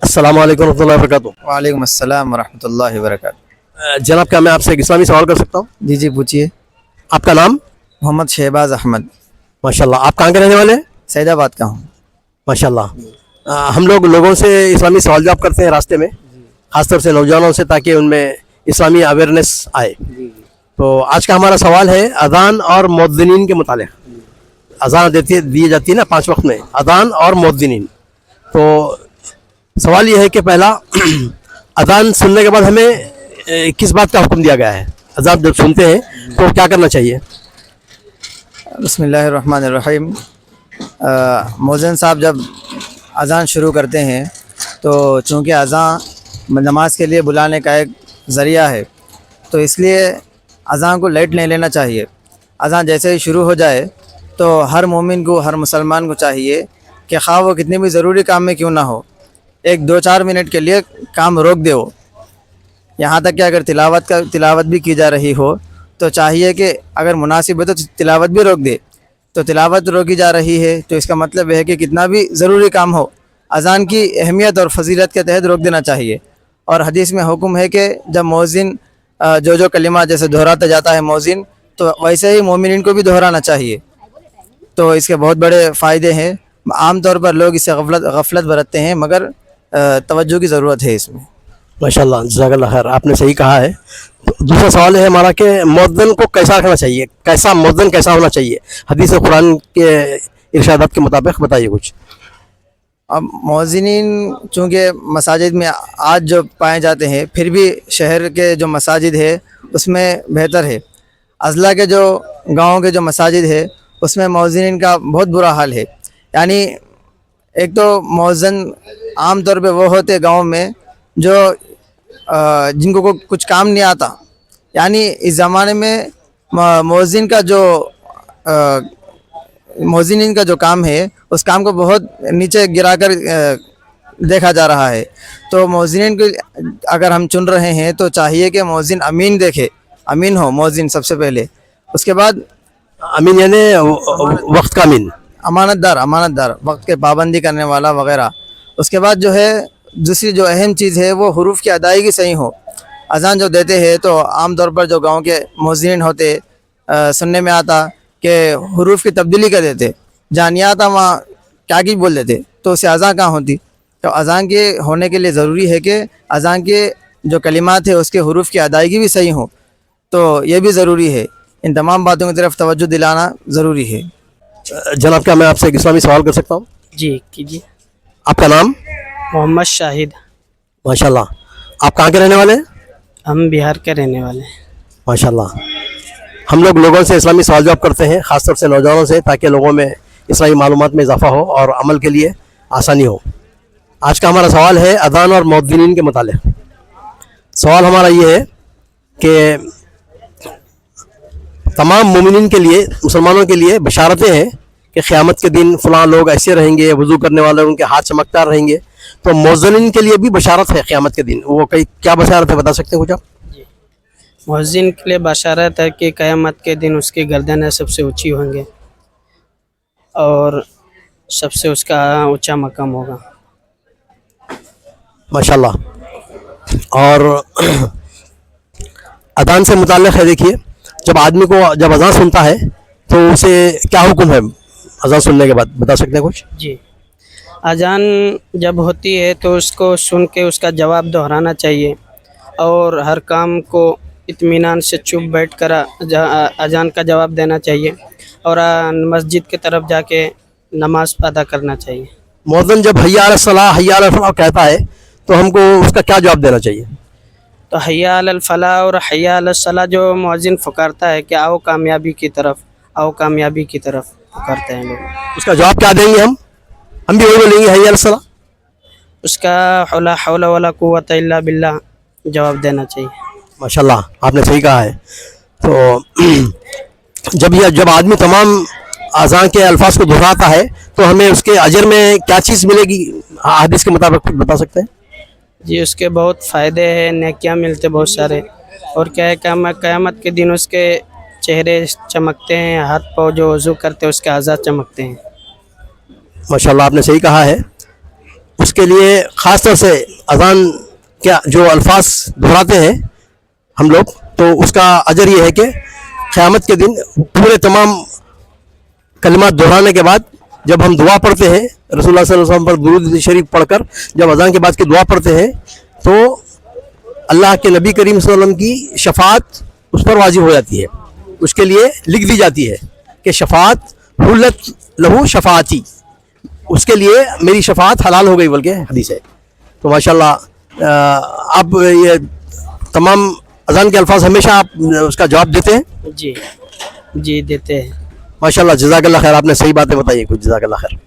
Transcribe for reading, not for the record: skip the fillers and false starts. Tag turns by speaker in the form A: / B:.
A: अस्सलाम वालेकुम रहमतुल्लाहि व बरकातुहू।
B: वालेकुम अस्सलाम वरहमतुल्लाहि वबरकातुहू।
A: जनाब, क्या मैं आपसे एक इस्लामी सवाल कर सकता हूँ?
B: जी जी पूछिए।
A: आपका नाम?
B: मोहम्मद शहबाज अहमद,
A: माशाल्लाह। आप कहाँ के रहने वाले हैं?
B: सैदाबाद का हूँ।
A: माशाल्लाह। हम लोगों से इस्लामी सवाल जवाब करते हैं रास्ते में, ख़ासतौर से नौजवानों से, ताकि उनमें इस्लामी अवेयरनेस आए। तो आज का हमारा सवाल है अज़ान और मुअद्दिनीन के मुतालिक। अज़ान दी जाती है ना 5 वक्त में, अज़ान और मुअद्दिनीन। तो सवाल ये है कि पहला, अज़ान सुनने के बाद हमें किस बात का हुक्म दिया गया है? अज़ान जब सुनते हैं तो क्या करना चाहिए?
B: बिस्मिल्लाहिर्रहमानिर्रहीम। मौज़िन साहब जब अज़ान शुरू करते हैं तो चूँकि अज़ान नमाज के लिए बुलाने का एक ज़रिया है, तो इसलिए अज़ान को लेट नहीं लेना चाहिए। अज़ान जैसे ही शुरू हो जाए तो हर मोमिन को, हर मुसलमान को चाहिए कि ख़्वाह वो कितने भी ज़रूरी काम में क्यों ना हो, एक 2-4 मिनट के लिए काम रोक दे वो। यहाँ तक कि अगर तिलावत भी की जा रही हो तो चाहिए कि अगर मुनासिब है तो तिलावत भी रोक दे। तो तिलावत रोकी जा रही है तो इसका मतलब है कि कितना भी ज़रूरी काम हो, अज़ान की अहमियत और फजीलत के तहत रोक देना चाहिए। और हदीस में हुक्म है कि जब मौज़िन जो कलिमा जैसे दोहराता जाता है मौज़िन, तो वैसे ही मोमिनीन को भी दोहराना चाहिए। तो इसके बहुत बड़े फ़ायदे हैं। आम तौर पर लोग इससे गफलत बरतते हैं, मगर तवज्जो की ज़रूरत है इसमें।
A: माशाल्लाह, जज़ाकल्लाह खैर, आपने सही कहा है। तो दूसरा सवाल है हमारा कि मुअद्दिन को कैसा रखना चाहिए, मुअद्दिन कैसा होना चाहिए? हदीस और कुरान के इरशादात के मुताबिक बताइए कुछ।
B: अब मौज़िनीन चूँकि मसाजिद में आज जो पाए जाते हैं, फिर भी शहर के जो मसाजिद है उसमें बेहतर है। अज़ला के जो गाँव के जो मसाजिद है उसमें मौज़िनीन का बहुत बुरा हाल है। यानी एक तो मौज़िन आम तौर पे वो होते गांव में जो जिनको कुछ काम नहीं आता। यानी इस ज़माने में मौज़िन का जो काम है उस काम को बहुत नीचे गिराकर देखा जा रहा है। तो मौज़िन को अगर हम चुन रहे हैं तो चाहिए कि मौज़िन अमीन देखे, अमीन हो मौज़िन सबसे पहले। उसके बाद
A: अमीन यानी वक्त का अमीन,
B: अमानतदार, वक्त के पाबंदी करने वाला वगैरह। उसके बाद जो है दूसरी जो अहम चीज़ है वो हुरूफ की अदायगी सही हो। अज़ान जो देते हैं तो आम तौर पर जो गांव के मौज़िन होते, सुनने में आता कि हुरूफ की तब्दीली कर देते, जानिया आता वहाँ क्या की बोल देते, तो उससे अज़ान कहाँ होती। तो अज़ान के होने के लिए ज़रूरी है कि अज़ान के जो कलिमात है उसके हुरूफ की अदायगी भी सही हो। तो ये भी ज़रूरी है। इन तमाम बातों की तरफ तवज्जो दिलाना ज़रूरी है।
A: जनाब, क्या मैं आपसे एक इस्लामी सवाल कर सकता हूँ?
C: जी कीजिए।
A: आपका नाम?
C: मोहम्मद शाहिद।
A: माशाल्लाह। आप कहाँ के रहने वाले हैं?
C: हम बिहार के रहने वाले हैं।
A: माशाल्लाह। हम लोगों से इस्लामी सवाल जवाब करते हैं, ख़ासतौर से नौजवानों से, ताकि लोगों में इस्लामी मालूमात में इजाफा हो और अमल के लिए आसानी हो। आज का हमारा सवाल है अज़ान और मुअद्दिनीन के मुतालिक। सवाल हमारा ये है कि तमाम मोमिनीन के लिए, मुसलमानों के लिए बशारतें हैं कि क़यामत के दिन फ़लाँ लोग ऐसे रहेंगे, वज़ू करने वाले उनके हाथ चमकदार रहेंगे। तो मुअज़्ज़िनीन के लिए भी बशारत है क़यामत के दिन, वो क्या बशारत है, बता सकते हैं कुछ आप?
C: मुअज़्ज़िन के लिए बशारत है कि क़यामत के दिन उसकी गर्दनें सबसे ऊंची होंगे और सबसे उसका ऊंचा मकाम होगा। माशाल्लाह।
A: और अज़ान से मुताल्लिक़ है, देखिए, जब आदमी को जब अज़ान सुनता है तो उसे क्या हुक्म है अज़ान सुनने के बाद, बता सकते हैं कुछ?
C: जी, अज़ान जब होती है तो उसको सुन के उसका जवाब दोहराना चाहिए और हर काम को इत्मीनान से चुप बैठ कर अज़ान का जवाब देना चाहिए और मस्जिद की तरफ जाके नमाज अदा करना चाहिए।
A: मुअज़्ज़िन जब हय्या अलस सलाह, हय्या अलल फलाह कहता है तो हमको उसका क्या जवाब देना चाहिए?
C: तो हय्या अलल फलाह और हय्या अलस सलाह जो मुअज़्ज़िन पुकारता है कि आओ कामयाबी की तरफ, आओ कामयाबी की तरफ पुकारते हैं लोग,
A: उसका जवाब क्या देंगे? हम भी वही बोलेंगे, हय्या अलस सलाह।
C: उसका ला हौला वला कुव्वता इल्ला बिल्लाह जवाब देना चाहिए।
A: माशाल्लाह, आपने सही कहा है। तो जब आदमी तमाम अज़ान के अल्फाज को दोहराता है तो हमें उसके अजर में क्या चीज़ मिलेगी, हदीस के मुताबिक बता सकते हैं?
C: जी, उसके बहुत फ़ायदे हैं, नेकियां मिलते बहुत सारे। और क्या है, क़यामत के दिन उसके चेहरे चमकते हैं, हाथ पाँव जो वज़ू करते हैं उसके आज़ाद चमकते हैं।
A: माशाल्लाह, आपने सही कहा है। اس کے لیے خاص طور سے اذان کے جو الفاظ دہراتے ہیں ہم لوگ, تو اس کا اجر یہ ہے کہ قیامت کے دن پورے تمام کلمات دہرانے کے بعد جب ہم دعا پڑھتے ہیں رسول اللہ صلی اللہ علیہ وسلم پر درود شریف پڑھ کر جب اذان کے بعد کی دعا پڑھتے ہیں تو اللہ کے نبی کریم صلی اللہ علیہ وسلم کی شفاعت اس پر واجب ہو جاتی ہے, اس کے لیے لکھ دی جاتی ہے کہ شفاعت حلت لہو شفاعتی, اس کے لیے میری شفاعت حلال ہو گئی بلکہ حدیث ہے. تو ماشاءاللہ آپ یہ تمام اذان کے الفاظ ہمیشہ آپ اس کا جواب دیتے ہیں؟
C: جی جی دیتے ہیں.
A: ماشاءاللہ, جزاک اللہ خیر, آپ نے صحیح باتیں بتائی کچھ, جزاک اللہ خیر.